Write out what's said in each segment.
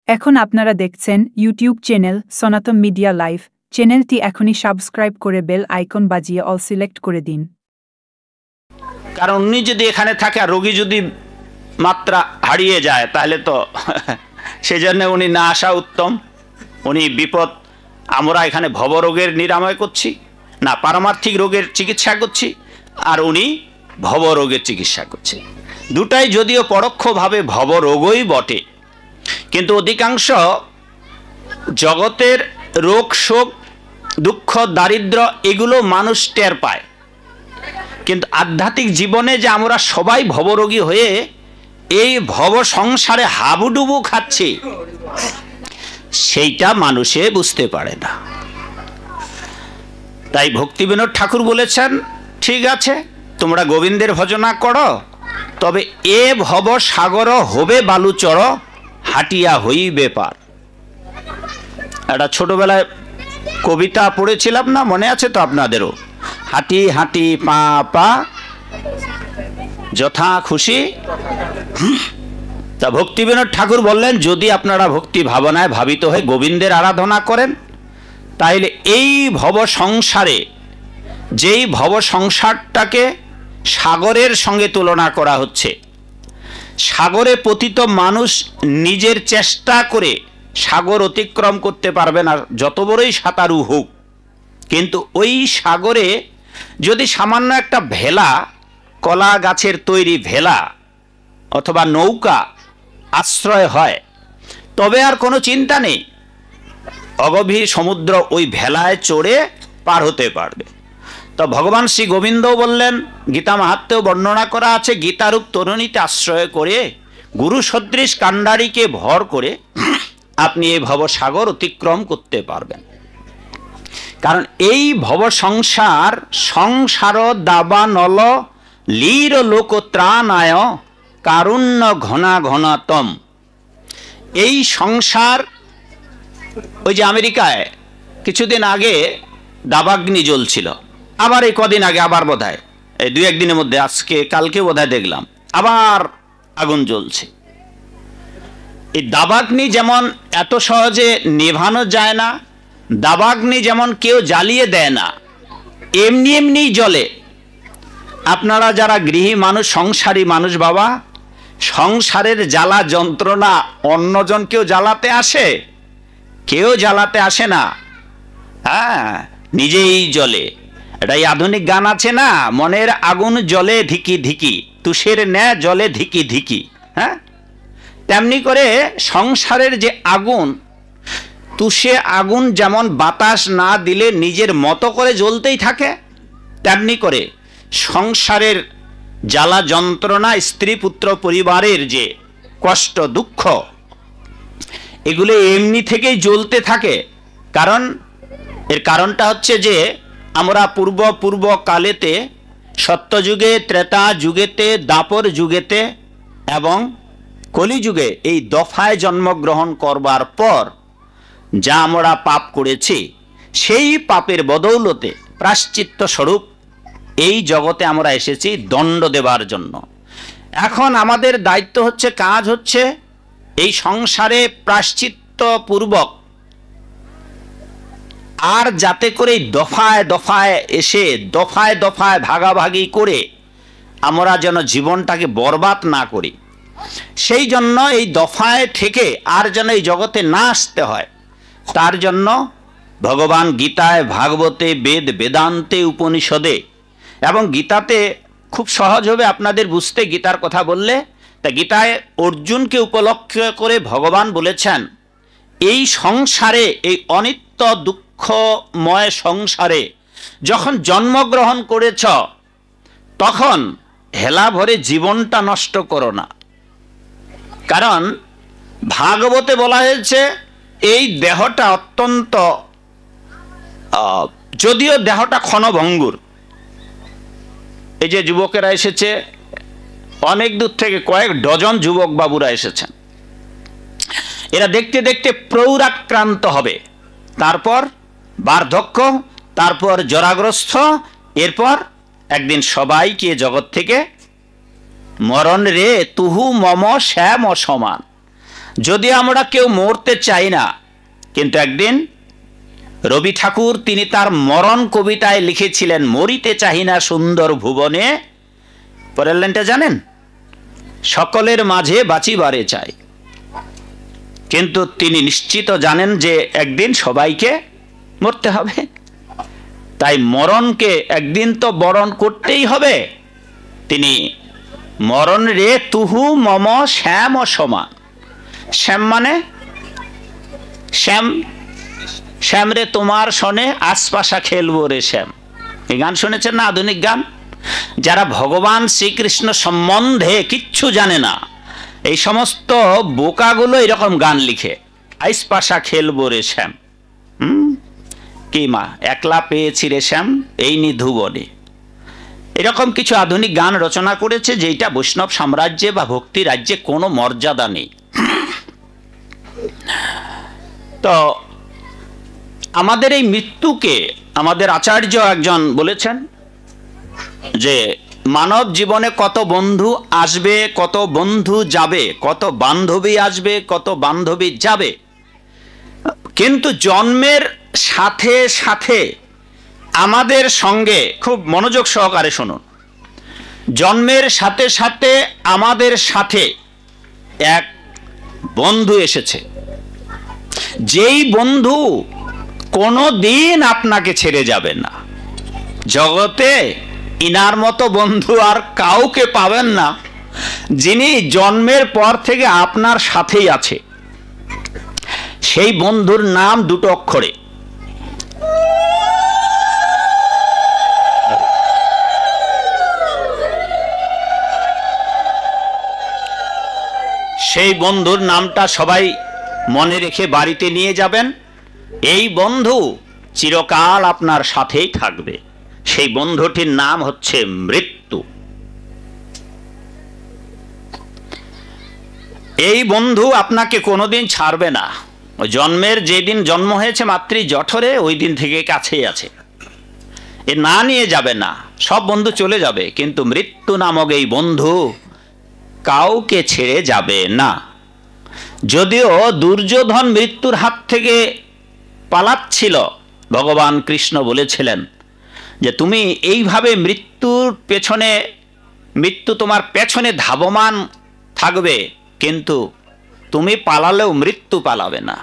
এখন আপনারা দেখছেন ইউটিউব চ্যানেল সনাতন মিডিয়া লাইভ। চ্যানেলটি এখনই সাবস্ক্রাইব করে বেল আইকন বাজিয়ে অল সিলেক্ট করে দিন। কারণ উনি যদি এখানে থাকে আর রোগী যদি মাত্রা হারিয়ে যায় তাহলে তো সেজন্য উনি না আসা উত্তম। উনি বিপদ, আমরা এখানে ভবরোগের নিরাময় করছি না, পারমার্থিক রোগের চিকিৎসা করছি, আর উনি ভবরোগের চিকিৎসা করছে। দুটাই যদিও পরোক্ষভাবে ভবরোগই বটে, কিন্তু অধিকাংশ জগতের রোগ শোক দুঃখ দারিদ্র এগুলো মানুষ টের পায়, কিন্তু আধ্যাত্মিক জীবনে যে আমরা সবাই ভবরোগী হয়ে এই ভব সংসারে হাবুডুবু খাচ্ছি সেইটা মানুষে বুঝতে পারে না। তাই ভক্তিবিনোদ ঠাকুর বলেছেন, ঠিক আছে তোমরা গোবিন্দের ভজনা করো, তবে এ ভব সাগর হবে বালুচর, হাটিয়া হইবে পার। একটা ছোটবেলায় কবিতা পড়েছিলাম না, মনে আছে তো আপনাদেরও? হাঁটি হাঁটি পা পা যথা খুশি। তা ভক্তিবিনোদ ঠাকুর বললেন, যদি আপনারা ভক্তি ভাবনায় ভাবিত হয়ে গোবিন্দের আরাধনা করেন, তাইলে এই ভব সংসারে, যেই ভব সংসারটাকে সাগরের সঙ্গে তুলনা করা হচ্ছে, সাগরে পতিত মানুষ নিজের চেষ্টা করে সাগর অতিক্রম করতে পারবে না, যত বড়ই সাঁতারু হোক। কিন্তু ওই সাগরে যদি সামান্য একটা ভেলা, কলা গাছের তৈরি ভেলা অথবা নৌকা আশ্রয় হয়, তবে আর কোনো চিন্তা নেই, অগভীর সমুদ্র ওই ভেলায় চড়ে পার হতে পারবে। তো ভগবান শ্রী গোবিন্দও বললেন, গীতা মাহাত্ম্যেও বর্ণনা করা আছে, গীতারূপ তরুণীতে আশ্রয় করে গুরু সদৃশ কাণ্ডারীকে ভর করে আপনি এই ভবসাগর অতিক্রম করতে পারবেন। কারণ এই ভব সংসার সংসার দাবা নল লীর লোক ত্রাণায় কারুণ্য ঘনা ঘনাতম। এই সংসার, ওই যে আমেরিকায় কিছুদিন আগে দাবাগ্নি জ্বলছিল, আবার এই কদিন আগে আবার বোধহয় এই দু একদিনের মধ্যে, আজকে কালকে বোধহয় দেখলাম আবার আগুন জ্বলছে। এই দাবাগ্নি যেমন এত সহজে নেভানো যায় না, দাবাগ্নি যেমন কেউ জ্বালিয়ে দেয় না, এমনি এমনি জ্বলে। আপনারা যারা গৃহী মানুষ, সংসারী মানুষ বাবা, সংসারের জ্বালা যন্ত্রণা অন্যজন কেউ জ্বালাতে আসে? কেউ জ্বালাতে আসে না, হ্যাঁ, নিজেই জ্বলে। এটাই আধুনিক গান আছে না, মনের আগুন জ্বলে ধিকি ধিকি, তুষের ন্যায় জ্বলে ধিকি ধিকি। হ্যাঁ, তেমনি করে সংসারের যে আগুন, তুষে আগুন যেমন বাতাস না দিলে নিজের মতো করে জ্বলতেই থাকে, তেমনি করে সংসারের জ্বালা যন্ত্রণা, স্ত্রী পুত্র পরিবারের যে কষ্ট দুঃখ, এগুলো এমনি থেকেই জ্বলতে থাকে। কারণ এর কারণটা হচ্ছে যে আমরা পূর্ব কালেতে, সত্যযুগে, ত্রেতা যুগেতে, দাপর যুগেতে এবং কলিযুগে এই দফায় জন্মগ্রহণ করবার পর যা আমরা পাপ করেছি, সেই পাপের বদৌলতে প্রায়শ্চিত্ত স্বরূপ এই জগতে আমরা এসেছি দণ্ড দেবার জন্য। এখন আমাদের দায়িত্ব হচ্ছে, কাজ হচ্ছে এই সংসারে প্রায়শ্চিত্ত পূর্বক আর যাতে করে দফায় দফায় এসে দফায় দফায় ভাগাভাগি করে আমরা যেন জীবনটাকে বরবাদ না করি, সেই জন্য এই দফায় থেকে আর যেন এই জগতে না আসতে হয়, তার জন্য ভগবান গীতায়, ভাগবতে, বেদ বেদান্তে, উপনিষদে এবং গীতাতে খুব সহজ হবে আপনাদের বুঝতে গীতার কথা বললে। তা গীতায় অর্জুনকে উপলক্ষ করে ভগবান বলেছেন, এই সংসারে, এই অনিত্য দুঃখময় সংসারে যখন জন্মগ্রহণ করেছ, তখন হেলা ভরে জীবনটা নষ্ট করো না। কারণ ভাগবতে বলা হয়েছে, এই দেহটা অত্যন্ত, যদিও দেহটা ক্ষণভঙ্গুর। এই যে যুবকেরা এসেছে অনেক দূর থেকে, কয়েক ডজন যুবক বাবুরা এসেছেন, এরা দেখতে দেখতে প্রৌরাক্রান্ত হবে, তারপর বার্ধক্য, তারপর জরাগ্রস্ত, এরপর একদিন সবাইকে জগৎ থেকে মরণ রে তুহু মম শ্যাম সমান। যদি আমরা কেউ মরতে চাই না, কিন্তু একদিন রবি ঠাকুর তিনি তার মরণ কবিতায় লিখেছিলেন, মরিতে চাহি না সুন্দর ভুবনে, পরের লাইনটা জানেন, সকলের মাঝে বাঁচিবারে চাই। কিন্তু তিনি নিশ্চিত জানেন যে একদিন সবাইকে মরতে হবে, তাই মরণকে একদিন তো বরণ করতেই হবে। তিনি মরণ রে তুহু মম শ্যাম সমান, শ্যাম মানে শ্যাম, শ্যাম রে তোমার শোনে আশপাশা খেলবো রে শ্যাম। এই গান শুনেছেন না, আধুনিক গান? যারা ভগবান শ্রীকৃষ্ণ সম্বন্ধে কিচ্ছু জানে না, এই সমস্ত বোকাগুলো এরকম গান লিখে, আইসপাশা খেলবো রে শ্যাম, কি মা একলা পেয়েছি রে শ্যাম এই নিধুবনে। এরকম কিছু আধুনিক গান রচনা করেছে, যেটা বৈষ্ণব সাম্রাজ্যে বা ভক্তি রাজ্যে কোনো মর্যাদা নেই। তো আমাদের এই মৃত্যুকে আমাদের আচার্য একজন বলেছেন যে মানব জীবনে কত বন্ধু আসবে, কত বন্ধু যাবে, কত বান্ধবী আসবে, কত বান্ধবী যাবে, কিন্তু জন্মের সাথে সাথে আমাদের সঙ্গে, খুব মনোযোগ সহকারে শুনুন, জন্মের সাথে সাথে আমাদের সাথে এক বন্ধু এসেছে, যেই বন্ধু কোনো দিন আপনাকে ছেড়ে যাবে না। জগতে ইনার মতো বন্ধু আর কাউকে পাবেন না, যিনি জন্মের পর থেকে আপনার সাথেই আছে। সেই বন্ধুর নাম দুটো অক্ষরে, সেই বন্ধুর নামটা সবাই মনে রেখে বাড়িতে নিয়ে যাবেন। এই বন্ধু চিরকাল আপনার সাথেই থাকবে। সেই বন্ধুটির নাম হচ্ছে মৃত্যু। এই বন্ধু আপনাকে কোনোদিন ছাড়বে না। জন্মের যেদিন জন্ম হয়েছে মাতৃ জঠরে, ওই দিন থেকে কাছেই আছে, এ না নিয়ে যাবে না। সব বন্ধু চলে যাবে, কিন্তু মৃত্যু নামক এই বন্ধু কাউকে ছেড়ে যাবে না। যদিও দুর্যোধন মৃত্যুর হাত থেকে পালাচ্ছিল, ভগবান কৃষ্ণ বলেছিলেন যে তুমি এইভাবে মৃত্যুর পেছনে, মৃত্যু তোমার পেছনে ধাবমান থাকবে, কিন্তু তুমি পালালেও মৃত্যু পালাবে না,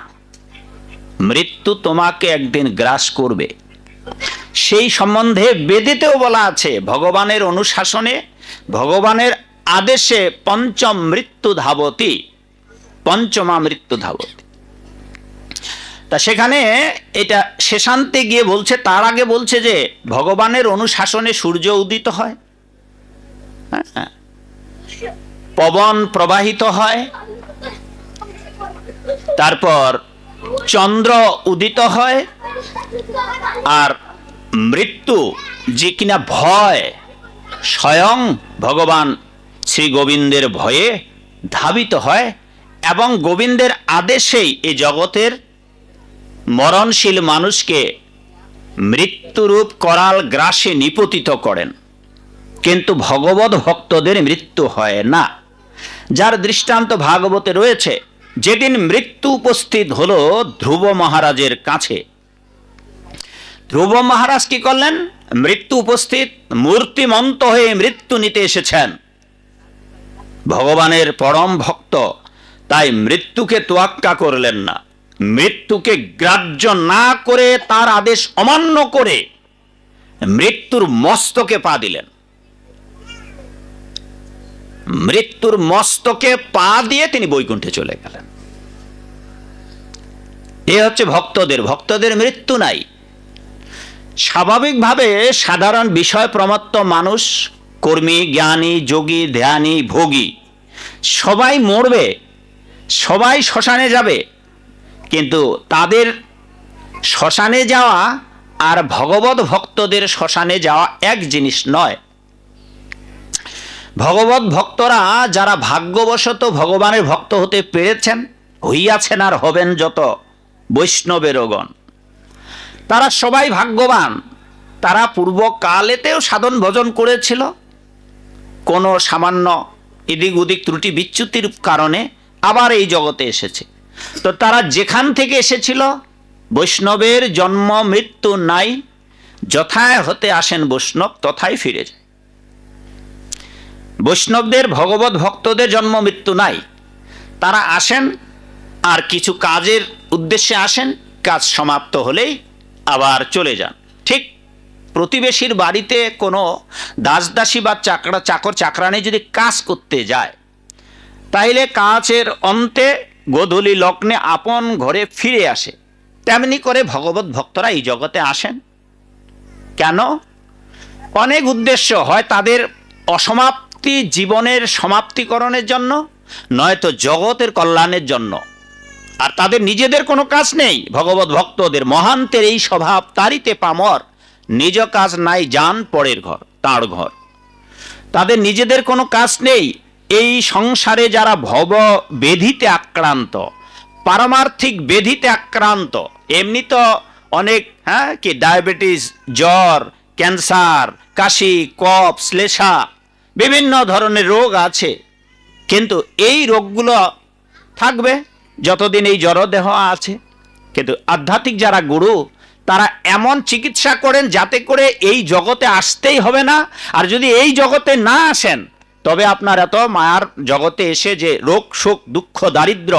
মৃত্যু তোমাকে একদিন গ্রাস করবে। সেই সম্বন্ধে বেদেতেও বলা আছে, ভগবানের অনুশাসনে, ভগবানের আদেশে পঞ্চম মৃত্যু ধাবতী, পঞ্চমা মৃত্যু ধাবতী। তা সেখানে এটা শেষান্তে গিয়ে বলছে, তার আগে বলছে যে ভগবানের অনুশাসনে সূর্য উদিত হয়, পবন প্রবাহিত হয়, তারপর চন্দ্র উদিত হয়, আর মৃত্যু যে কিনা ভয়, স্বয়ং ভগবান শ্রী গোবিন্দের ভয়ে ধাবিত হয়, এবং গোবিন্দের আদেশেই এই জগতের মরণশীল মানুষকে মৃত্যুরূপ করাল গ্রাসে নিপতিত করেন। কিন্তু ভগবত ভক্তদের মৃত্যু হয় না, যার দৃষ্টান্ত ভাগবতে রয়েছে। যেদিন মৃত্যু উপস্থিত হলো ধ্রুব মহারাজের কাছে, ধ্রুব মহারাজ কি করলেন? মৃত্যু উপস্থিত, মূর্তিমন্ত হয়ে মৃত্যু নিতে এসেছেন, ভগবানের পরম ভক্ত, তাই মৃত্যুকে তোয়াক্কা করলেন না। মৃত্যুকে গ্রাহ্য না করে, তার আদেশ অমান্য করে মৃত্যুর মস্তকে পা দিলেন। মৃত্যুর মস্তকে পা দিয়ে তিনি বৈকুণ্ঠে চলে গেলেন। এ হচ্ছে ভক্তদের, ভক্তদের মৃত্যু নাই। স্বাভাবিকভাবে সাধারণ বিষয় প্রমত্ত মানুষ, কর্মী, জ্ঞানী, যোগী, ধ্যানী, ভোগী, সবাই মরবে, সবাই শ্মশানে যাবে, কিন্তু তাদের শ্মশানে যাওয়া আর ভগবত ভক্তদের শ্মশানে যাওয়া এক জিনিস নয়। ভগবত ভক্তরা যারা ভাগ্যবশত ভগবানের ভক্ত হতে পেরেছেন, হইয়াছেন আর হবেন যত বৈষ্ণবেরগণ, তারা সবাই ভাগ্যবান। তারা পূর্বকালেতেও সাধন ভজন করেছিল, কোনো সামান্য এদিক ওদিক ত্রুটি বিচ্যুতির কারণে আবার এই জগতে এসেছে। তো তারা যেখান থেকে এসেছিল, বৈষ্ণবের জন্ম মৃত্যু নাই, যথায় হতে আসেন বৈষ্ণব তথায় ফিরে যায়। বৈষ্ণবদের, ভগবত ভক্তদের জন্ম মৃত্যু নাই, তারা আসেন আর কিছু কাজের উদ্দেশ্যে আসেন, কাজ সমাপ্ত হলেই আবার চলে যান। ঠিক প্রতিবেশীর বাড়িতে কোনো দাসদাসী বা চাকর চাকরানি যদি কাজ করতে যায়, তাইলে কাজের অন্তে গোধূলি লগ্নে আপন ঘরে ফিরে আসে। তেমনি করে ভগবত ভক্তরা এই জগতে আসেন। কেন? অনেক উদ্দেশ্য, হয় তাদের অসমাপ্তি জীবনের সমাপ্তিকরণের জন্য, নয়তো জগতের কল্যাণের জন্য। আর তাদের নিজেদের কোনো কাজ নেই। ভগবত ভক্তদের মহান্তের এই স্বভাব, তারিতে পামর নিজ কাজ নাই, যান পরের ঘর তাঁর ঘর। তাদের নিজেদের কোনো কাজ নেই। এই সংসারে যারা ভব ব্যাধিতে আক্রান্ত, পারমার্থিক ব্যাধিতে আক্রান্ত, এমনি তো অনেক কি ডায়াবেটিস, জ্বর, ক্যান্সার, কাশি, কফ, শ্লেষা, বিভিন্ন ধরনের রোগ আছে। কিন্তু এই রোগগুলো থাকবে যতদিন এই জড়দেহ আছে। কিন্তু আধ্যাত্মিক যারা গুরু, তারা এমন চিকিৎসা করেন যাতে করে এই জগতে আসতেই হবে না। আর যদি এই জগতে না আসেন, তবে আপনার এত মায়ার জগতে এসে যে রোগ শোক দুঃখ দারিদ্র,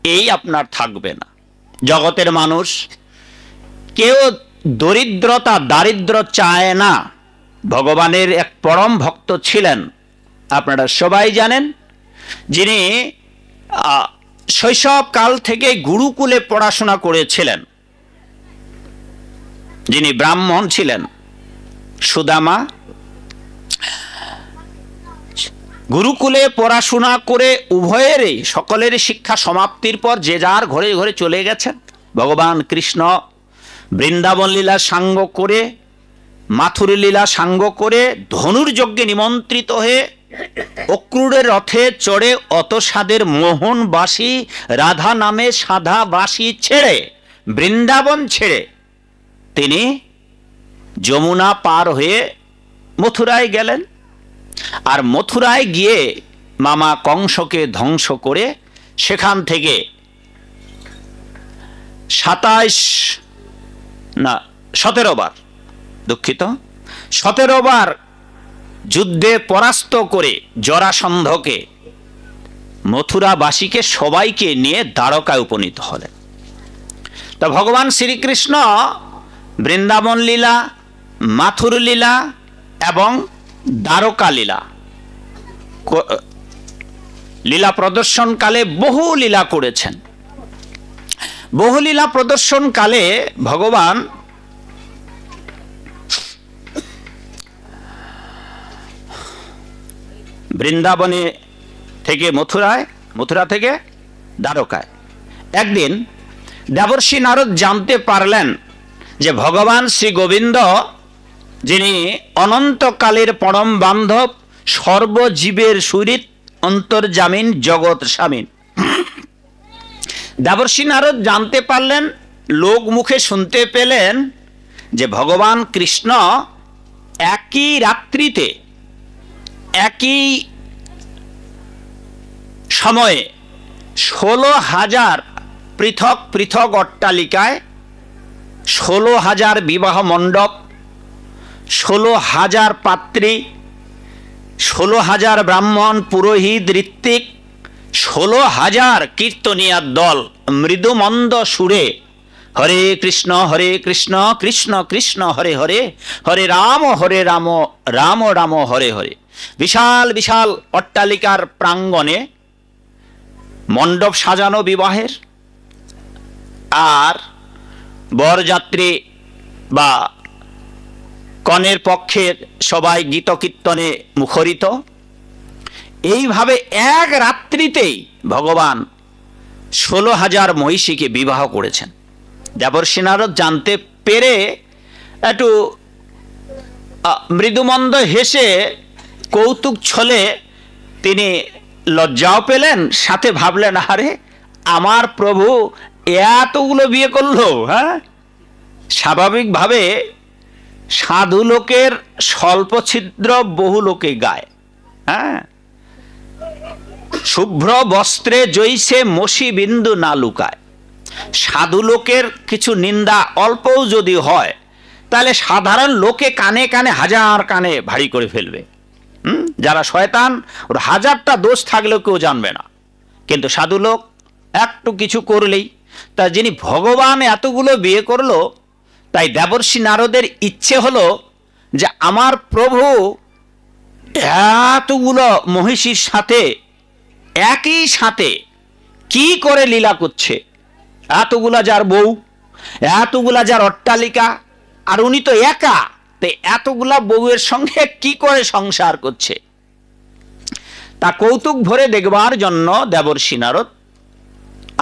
এই আপনার থাকবে না। জগতের মানুষ কেউ দরিদ্রতা দারিদ্র চায় না। ভগবানের এক পরম ভক্ত ছিলেন, আপনারা সবাই জানেন, যিনি শৈশবকাল থেকে গুরুকুলে পড়াশোনা করেছিলেন, যিনি ব্রাহ্মণ ছিলেন, সুদামা। গুরুকুলে পড়াশোনা করে উভয়েরই সকলেরই শিক্ষা সমাপ্তির পর যে যার ঘরে ঘরে চলে গেছেন। ভগবান কৃষ্ণ বৃন্দাবন লীলা সাঙ্গ করে, মাথুর লীলা সাঙ্গ করে, ধনুর্যজ্ঞে নিমন্ত্রিত হয়ে অক্রূরের রথে চড়ে অতসাদের মোহনবাসী রাধা নামে সাধাবাসী ছেড়ে, বৃন্দাবন ছেড়ে তিনি যমুনা পার হয়ে মথুরায় গেলেন। আর মথুরায় গিয়ে মামা কংসকে ধ্বংস করে সেখান থেকে 17 বার যুদ্ধে পরাস্ত করে জরাসন্ধকে, মথুরাবাসীকে সবাইকে নিয়ে দ্বারকায় উপনীত হলেন। তা ভগবান শ্রীকৃষ্ণ বৃন্দাবন লীলা, মাথুর লীলা এবং দ্বারকা লীলা লীলা প্রদর্শনকালে বহু লীলা করেছেন। বহু লীলা প্রদর্শনকালে ভগবান বৃন্দাবনে থেকে মথুরায়, মথুরা থেকে দ্বারকায়। একদিন দেবর্ষি নারদ জানতে পারলেন যে ভগবান শ্রী গোবিন্দ, যিনি অনন্তকালের পরম বান্ধব, সর্বজীবের সুরিত অন্তর্জামিন, জগৎ স্বামীন, দেবর্ষি নারদ জানতে পারলেন, লোক মুখে শুনতে পেলেন যে ভগবান কৃষ্ণ একই রাত্রিতে, একই সময়ে 16,000 পৃথক পৃথক অট্টালিকায়, 16,000 বিবাহ মণ্ডপ, 16,000 পাত্রী, 16,000 ব্রাহ্মণ, পুরোহিত, ঋত্বিক, 16,000 কীর্তনিয়ার দল মৃদুমন্দ সুরে হরে কৃষ্ণ কৃষ্ণ কৃষ্ণ হরে হরে, হরে রাম রাম রাম হরে হরে, বিশাল বিশাল অট্টালিকার প্রাঙ্গণে মণ্ডপ সাজানো বিবাহের। আর বরযাত্রী বা কনের পক্ষের সবাই গীত কীর্তনে মুখরিত। এইভাবে এক রাত্রিতেই ভগবান 16,000 মহিষীকে বিবাহ করেছেন। দেবর্ষি নারদ জানতে পেরে একটু মৃদুমন্দ হেসে কৌতুক ছলে তিনি লজ্জাও পেলেন, সাথে ভাবলেন, আরে আমার প্রভু এতগুলো বিয়ে করলো। হ্যাঁ, স্বাভাবিকভাবে সাধু লোকের স্বল্প ছিদ্র বহু লোকে গায়। হ্যাঁ, শুভ্র বস্ত্রে জৈসে মসি বিন্দু না লুকায়। সাধু লোকের কিছু নিন্দা অল্পও যদি হয় তাহলে সাধারণ লোকে কানে কানে হাজার কানে ভারী করে ফেলবে। যারা শয়তান ওর হাজারটা দোষ থাকলেও কেউ জানবে না, কিন্তু সাধু লোক একটু কিছু করলেই। তা যিনি ভগবান এতগুলো বিয়ে করলো, তাই দেবর্ষি নারদের ইচ্ছে হলো যে আমার প্রভু এতগুলো মহিষীর সাথে একই সাথে কি করে লীলা করছে, এতগুলা যার বউ, এতগুলা যার অট্টালিকা, আর উনি তো একা, তো এতগুলা বউয়ের সঙ্গে কি করে সংসার করছে, তা কৌতুক ভরে দেখবার জন্য দেবর্ষি নারদ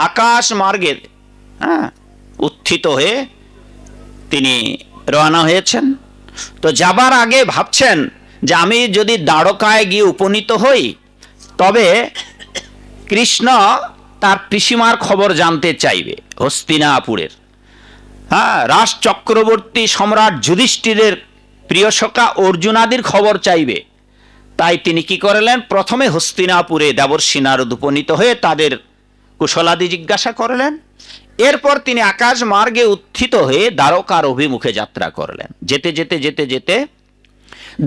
আকাশ মার্গে উত্থিত হয়ে তিনি রওনা হয়েছেন। তো যাবার আগে ভাবছেন যে আমি যদি দ্বারকায় গিয়ে উপনীত হই তবে কৃষ্ণ তার পিসিমার খবর জানতে চাইবে হস্তিনাপুরের। রাজ চক্রবর্তী সম্রাট যুধিষ্ঠিরের প্রিয় সখা অর্জুনাদির খবর চাইবে। তাই তিনি কি করলেন, প্রথমে হস্তিনাপুরে দেবর্ষি নারদ উপনীত হয়ে তাদের কুশলাদি জিজ্ঞাসা করলেন। এরপর তিনি আকাশ মার্গে উত্থিত হয়ে দ্বারকার অভিমুখে যাত্রা করলেন। যেতে যেতে যেতে যেতে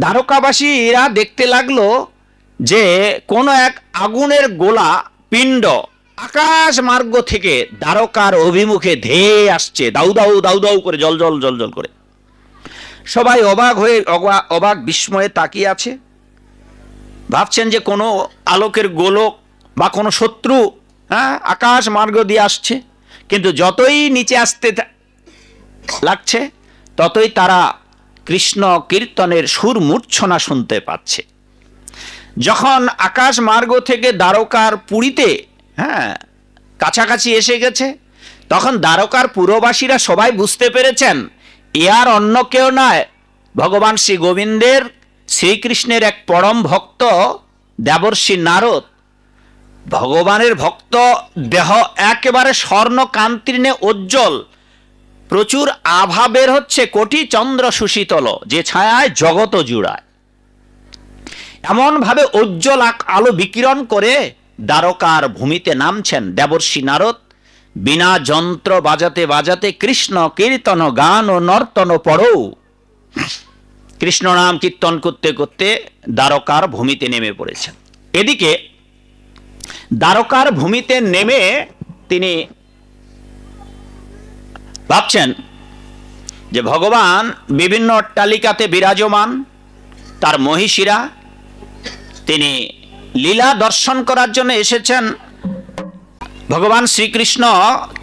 দ্বারকাবাসীরা দেখতে লাগলো যে কোন এক আগুনের গোলা পিণ্ড আকাশ মার্গ থেকে দ্বারকার অভিমুখে ধেয়ে আসছে, দাউ দাউ দাউ দাউ করে, জল জল জল জল করে। সবাই অবাক হয়ে অবাক বিস্ময়ে তাকিয়ে আছে, ভাবছেন যে কোনো আলোকের গোলক বা কোনো শত্রু আকাশ মার্গ দিয়ে আসছে। কিন্তু যতই নিচে আসতে লাগছে ততই তারা কৃষ্ণ কীর্তনের সুর মূর্ছনা শুনতে পাচ্ছে। যখন আকাশ মার্গ থেকে দ্বারকার পুরীতে কাছাকাছি এসে গেছে, তখন দ্বারকার পুরবাসীরা সবাই বুঝতে পেরেছেন এ আর অন্য কেউ নয়, ভগবান শ্রী গোবিন্দের শ্রীকৃষ্ণের এক পরম ভক্ত দেবর্ষি নারদ। ভগবানের ভক্ত, দেহ একেবারে স্বর্ণ কান্তির্ণে উজ্জ্বল, প্রচুর আভা বের হচ্ছে, কোটি চন্দ্র সুশীতল, যে ছায়ায় জগত জুড়ায়। এমন ভাবে উজ্জ্বল আলো বিকিরণ করে দ্বারকার ভূমিতে নামছেন দেবর্ষি নারদ। বিনা যন্ত্র বাজাতে বাজাতে কৃষ্ণ কীর্তন গান ও নর্তন পড়ো, কৃষ্ণ নাম কীর্তন করতে করতে দ্বারকার ভূমিতে নেমে পড়েছেন। এদিকে দ্বারকার ভূমিতে নেমে তিনি ভাবছেন যে ভগবান বিভিন্ন অট্টালিকাতে বিরাজমান, তার মহিষীরা, তিনি লীলা দর্শন করার জন্য এসেছেন। ভগবান শ্রীকৃষ্ণ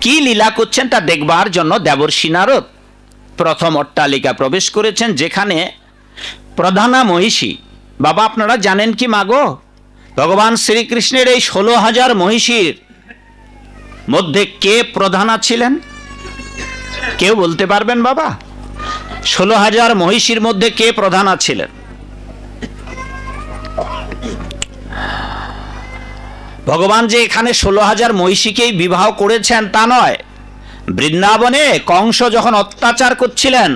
কি লীলা করছেন তা দেখবার জন্য দেবর্ষি নারদ প্রথম অট্টালিকা প্রবেশ করেছেন, যেখানে প্রধানা মহিষী। বাবা আপনারা জানেন কি মাগো, ভগবান শ্রীকৃষ্ণের এই 16,000 মহিষীর মধ্যে কে প্রধানা ছিলেন? কেউ বলতে পারবেন বাবা? 16,000 মহিষীর মধ্যে কে প্রধানা ছিলেন? ভগবান যে এখানে 16,000 মহিষীকেই বিবাহ করেছেন তা নয়। বৃন্দাবনে কংস যখন অত্যাচার করছিলেন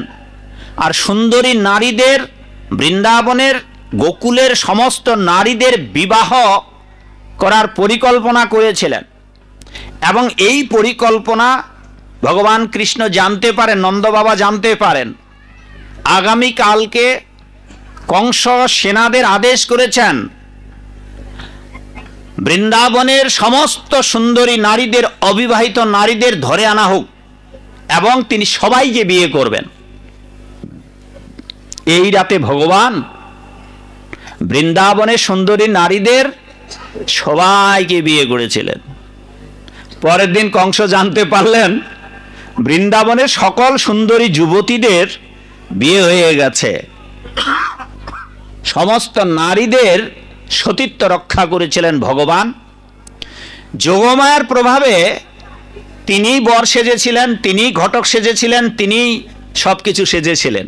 আর সুন্দরী নারীদের, বৃন্দাবনের গোকুলের সমস্ত নারীদের বিবাহ করার পরিকল্পনা করেছিলেন, এবং এই পরিকল্পনা ভগবান কৃষ্ণ জানতে পারেন, নন্দ বাবা জানতে পারেন। আগামীকালকে কংস সেনাদের আদেশ করেছেন বৃন্দাবনের সমস্ত সুন্দরী নারীদের, অবিবাহিত নারীদের ধরে আনা হোক এবং তিনি সবাইকে বিয়ে করবেন। এই রাতে ভগবান বৃন্দাবনের সুন্দরী নারীদের সবাইকে বিয়ে করেছিলেন। পরের দিন কংস জানতে পারলেন বৃন্দাবনের সকল সুন্দরী যুবতীদের বিয়ে হয়ে গেছে। সমস্ত নারীদের সতীত্ব রক্ষা করেছিলেন ভগবান। যোগমায়ার প্রভাবে তিনি বর সেজেছিলেন, তিনি ঘটক সেজেছিলেন, তিনি সবকিছু সেজেছিলেন।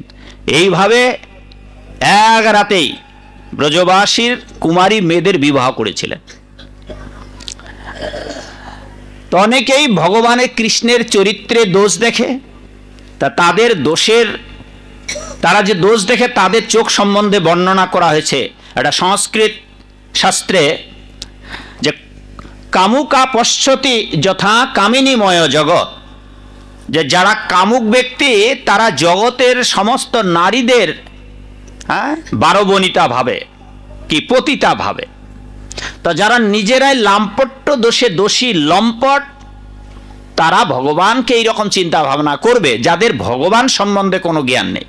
এইভাবে এক রাতেই ব্রজবাসীর কুমারী মেয়েদের বিবাহ করেছিলেন। তো অনেকেই ভগবানের কৃষ্ণের চরিত্রে দোষ দেখে, তা তাদের দোষের, তারা যে দোষ দেখে তাদের চোখ সম্বন্ধে বর্ণনা করা হয়েছে। এটা সংস্কৃত শাস্ত্রে যে কামুকা পশ্যতি যথা কামিনীময় জগৎ, যে যারা কামুক ব্যক্তি তারা জগতের সমস্ত নারীদের বারবনিতা ভাবে কি পতিতা ভাবে। তো যারা নিজেরাই লাম্পট্য দোষে দোষী লম্পট, তারা ভগবানকে এইরকম চিন্তা ভাবনা করবে যাদের ভগবান সম্বন্ধে কোনো জ্ঞান নেই।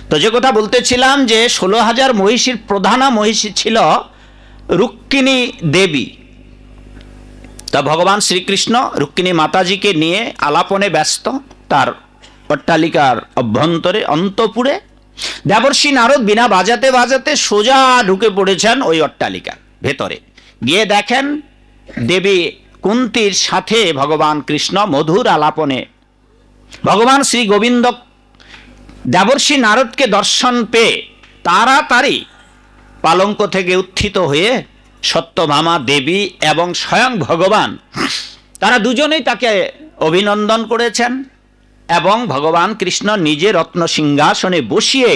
তো যে কথা বলতেছিলাম যে 16,000 মহিষীর প্রধানা মহিষী ছিল রুক্মিণী দেবী। তা ভগবান শ্রীকৃষ্ণ রুক্মিণী মাতাজিকে নিয়ে আলাপনে ব্যস্ত তার অট্টালিকার অভ্যন্তরে অন্তপুরে। দেবর্ষি নারদ বিনা বাজাতে বাজাতে সোজা ঢুকে পড়েছেন ওই অট্টালিকার ভেতরে। গিয়ে দেখেন দেবী কুন্তির সাথে ভগবান কৃষ্ণ মধুর আলাপনে। ভগবান শ্রী গোবিন্দ দেবর্ষি নারদকে দর্শন পেয়ে তাড়াতাড়ি পালঙ্ক থেকে উত্থিত হয়ে সত্যভামা দেবী এবং স্বয়ং ভগবান তারা দুজনেই তাকে অভিনন্দন করেছেন এবং ভগবান কৃষ্ণ নিজে রত্ন সিংহাসনে বসিয়ে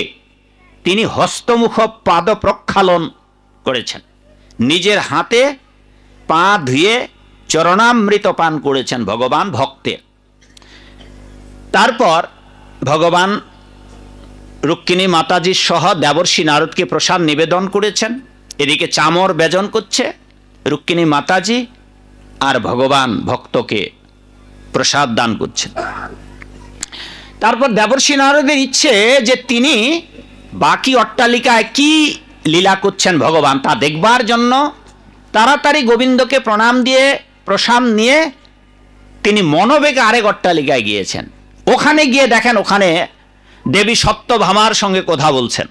তিনি হস্তমুখ পাদ প্রক্ষালন করেছেন, নিজের হাতে পা ধুয়ে চরণামৃত পান করেছেন ভগবান ভক্তের। তারপর ভগবান রুক্মিণী মাতাজি সহ দেবর্ষি নারদকে প্রসাদ নিবেদন করেছেন। এদিকে চামর বেজন করছে রুক্মিণী মাতাজি, আর ভগবান ভক্তকে প্রসাদ দান করছেন। তারপর দেবর্ষি নারদের ইচ্ছে যে তিনি বাকি অট্টালিকায় কি লীলা করছেন ভগবান তা দেখবার জন্য তাড়াতাড়ি গোবিন্দকে প্রণাম দিয়ে প্রসাদ নিয়ে তিনি মনোবেগে আরেক অট্টালিকায় গিয়েছেন। ওখানে গিয়ে দেখেন ওখানে দেবী সত্যভামার সঙ্গে কথা বলছেন।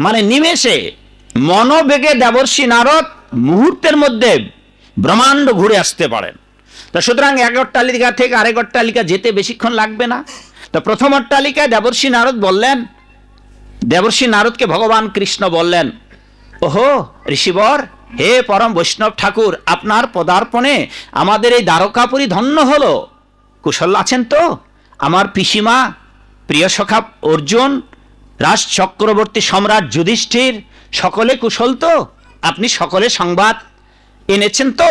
মানে নিমেষে মনোবেগে দেবর্ষি নারদ মুহূর্তের মধ্যে ব্রহ্মাণ্ড ঘুরে আসতে পারেন। তা সুতরাং এক অট্টালিকা থেকে আরেক অট্টালিকা যেতে বেশিক্ষণ লাগবে না। তো প্রথম অট্টালিকায় দেবর্ষি নারদ বললেন, দেবর্ষি নারদকে ভগবান কৃষ্ণ বললেন, ওহো ঋষিবর, হে পরম বৈষ্ণব ঠাকুর, আপনার পদার্পণে আমাদের এই দ্বারকাপুরী ধন্য হলো। কুশল আছেন তো? আমার পিসিমা, প্রিয় সখা অর্জুন, রাজ চক্রবর্তী সম্রাট যুধিষ্ঠির সকলে কুশল তো? আপনি সকলে সংবাদ এনেছেন তো?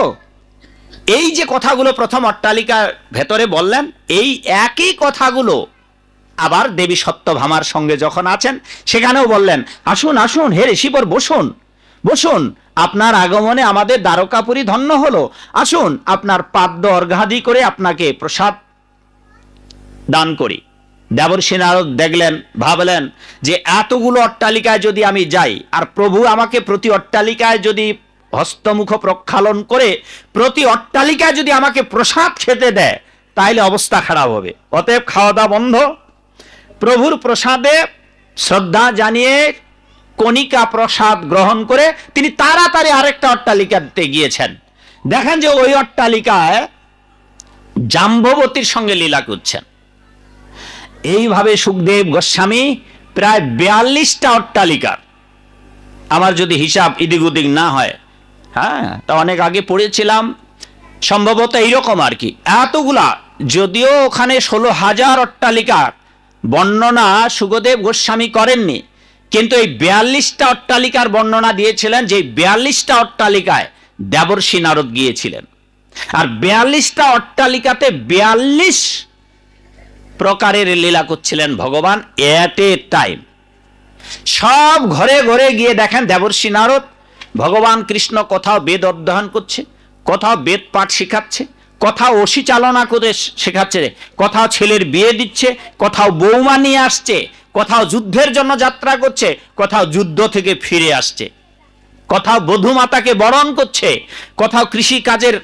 এই যে কথাগুলো প্রথম অট্টালিকার ভেতরে বললেন, এই একই কথাগুলো আবার দেবী সত্যভামার সঙ্গে যখন আছেন সেখানেও বললেন, আসুন আসুন হে ঋষিবর, বসুন বসুন, আপনার আগমনে আমাদের দ্বারকাপুরী ধন্য হলো। আসুন আপনার পাদ্য অর্ঘ্যাদি করে আপনাকে প্রসাদ দান করি। দেবর্ষি নারদ দেখলেন, ভাবলেন যে এতগুলো অট্টালিকায় যদি আমি যাই আর প্রভু আমাকে প্রতি অট্টালিকায় যদি হস্তমুখ প্রক্ষালন করে প্রতি অট্টালিকায় যদি আমাকে প্রসাদ খেতে দেয় তাহলে অবস্থা খারাপ হবে। অতএব খাওয়া দাওয়া বন্ধ। প্রভুর প্রসাদে শ্রদ্ধা জানিয়ে কণিকা প্রসাদ গ্রহণ করে তিনি তাড়াতাড়ি আরেকটা অট্টালিকাতে গিয়েছেন। দেখেন যে ওই অট্টালিকায় জাম্ববতীর সঙ্গে লীলা করছেন। এইভাবে সুখদেব গোস্বামী প্রায় 42টা অট্টালিকার, আমার যদি হিসাব ইদিক উদিক না হয়, তা অনেক আগে পড়েছিলাম, সম্ভবত এইরকম আর কি, এতগুলা, যদিও ওখানে 16,000 অট্টালিকার বর্ণনা সুখদেব গোস্বামী করেননি, কিন্তু এই 42টা অট্টালিকার বর্ণনা দিয়েছিলেন, যে 42টা অট্টালিকায় দেবর্ষি নারদ গিয়েছিলেন। আর 42টা অট্টালিকাতে 42 প্রকারের লীলা করছিলেন ভগবান এট এ টাইম। সব ঘরে ঘরে গিয়ে দেখেন দেবর্ষি নারদ ভগবান কৃষ্ণ কোথাও বেদ অধ্যয়ন করছে, কোথাও বেদ পাঠ শেখাচ্ছে, কোথাও অসি চালনা করে শেখাচ্ছে, কোথাও ছেলের বিয়ে দিচ্ছে, কোথাও বৌমা নিয়ে আসছে, কোথাও যুদ্ধের জন্য যাত্রা করছে, কোথাও যুদ্ধ থেকে ফিরে আসছে, কোথাও বধূমাতাকে বরণ করছে, কোথাও কৃষি কাজের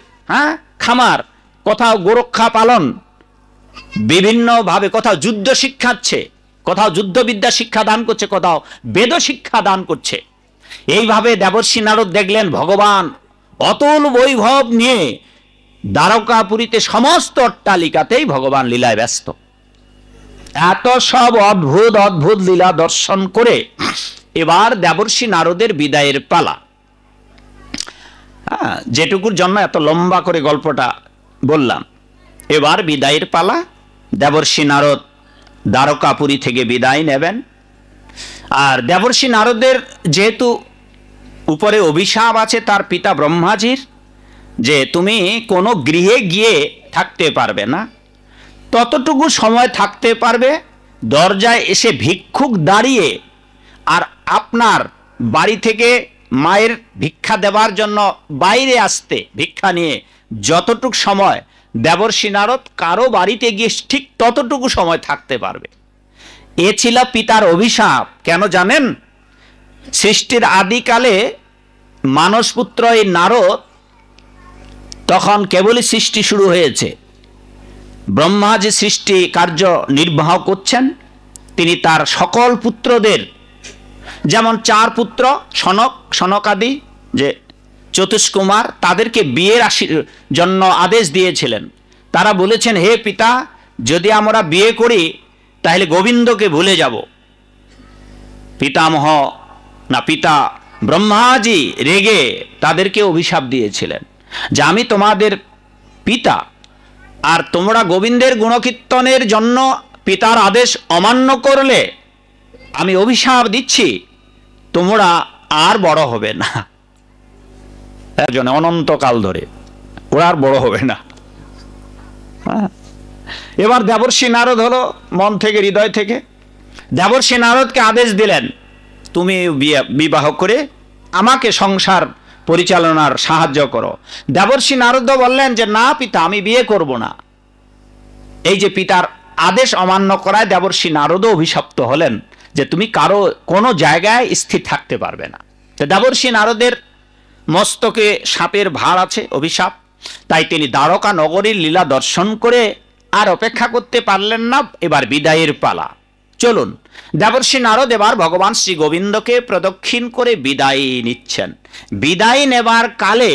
খামার, কোথাও গোরক্ষা পালন বিভিন্নভাবে, কোথাও যুদ্ধ শিক্ষাচ্ছে, কোথাও যুদ্ধবিদ্যা শিক্ষা দান করছে, কোথাও বেদ শিক্ষা দান করছে। এইভাবে দেবর্ষি নারদ দেখলেন ভগবান অতুল বৈভব নিয়ে দ্বারকাপুরীতে সমস্ত অট্টালিকাতেই ভগবান লীলায় ব্যস্ত। এত সব অদ্ভুত অদ্ভুত লীলা দর্শন করে এবার দেবর্ষি নারদের বিদায়ের পালা। যেটুকুর জন্য এত লম্বা করে গল্পটা বললাম, এবার বিদায়ের পালা। দেবর্ষি নারদ দ্বারকাপুরী থেকে বিদায় নেবেন। আর দেবর্ষি নারদের যেহেতু উপরে অভিশাপ আছে তার পিতা ব্রহ্মাজির, যে তুমি কোনো গৃহে গিয়ে থাকতে পারবে না, ততটুকু সময় থাকতে পারবে দরজায় এসে ভিক্ষুক দাঁড়িয়ে আর আপনার বাড়ি থেকে মায়ের ভিক্ষা দেওয়ার জন্য বাইরে আসতে ভিক্ষা নিয়ে যতটুক সময় দেবর্ষি নারদ কারো বাড়িতে গিয়ে ঠিক ততটুকু সময় থাকতে পারবে। এ ছিল পিতার অভিশাপ। কেন জানেন? সৃষ্টির আদিকালে মানসপুত্র এই নারদ তখন কেবলই সৃষ্টি শুরু হয়েছে। ব্রহ্মা যে সৃষ্টি কার্য নির্বাহ করছেন, তিনি তার সকল পুত্রদের, যেমন 4 পুত্র সনক সনকাদি যে চতুষ্কুমার, তাদেরকে বিয়ের জন্য আদেশ দিয়েছিলেন। তারা বলেছেন, হে পিতা, যদি আমরা বিয়ে করি তাহলে গোবিন্দকে ভুলে যাব। পিতামহ না পিতা ব্রহ্মাজি রেগে তাদেরকে অভিশাপ দিয়েছিলেন যে আমি তোমাদের পিতা, আর তোমরা গোবিন্দের গুণকীর্তনের জন্য পিতার আদেশ অমান্য করলে আমি অভিশাপ দিচ্ছি, তোমরা আর বড় হবে না। একজনে অনন্তকাল ধরে ওরা আর বড় হবে না। এবার দেবর্ষি নারদ হলো মন থেকে, হৃদয় থেকে দেবর্ষি নারদকে আদেশ দিলেন, তুমি বিবাহ করে আমাকে সংসার পরিচালনার সাহায্য করো। দেবর্ষি নারদ বললেন যে না পিতা, আমি বিয়ে করব না। এই যে পিতার আদেশ অমান্য করায় দেবর্ষি নারদও অভিশপ্ত হলেন যে তুমি কারো কোনো জায়গায় স্থির থাকতে পারবে না। দেবর্ষি নারদের মস্তকে সাপের ভার আছে, অভিশাপ। তাই তিনি দ্বারকা নগরীর লীলা দর্শন করে আর অপেক্ষা করতে পারলেন না, এবার বিদায়ের পালা। চলুন, দেবর্ষি নারদ এবার ভগবান শ্রী গোবিন্দকে প্রদক্ষিণ করে বিদায় নিচ্ছেন। বিদায় নেবার কালে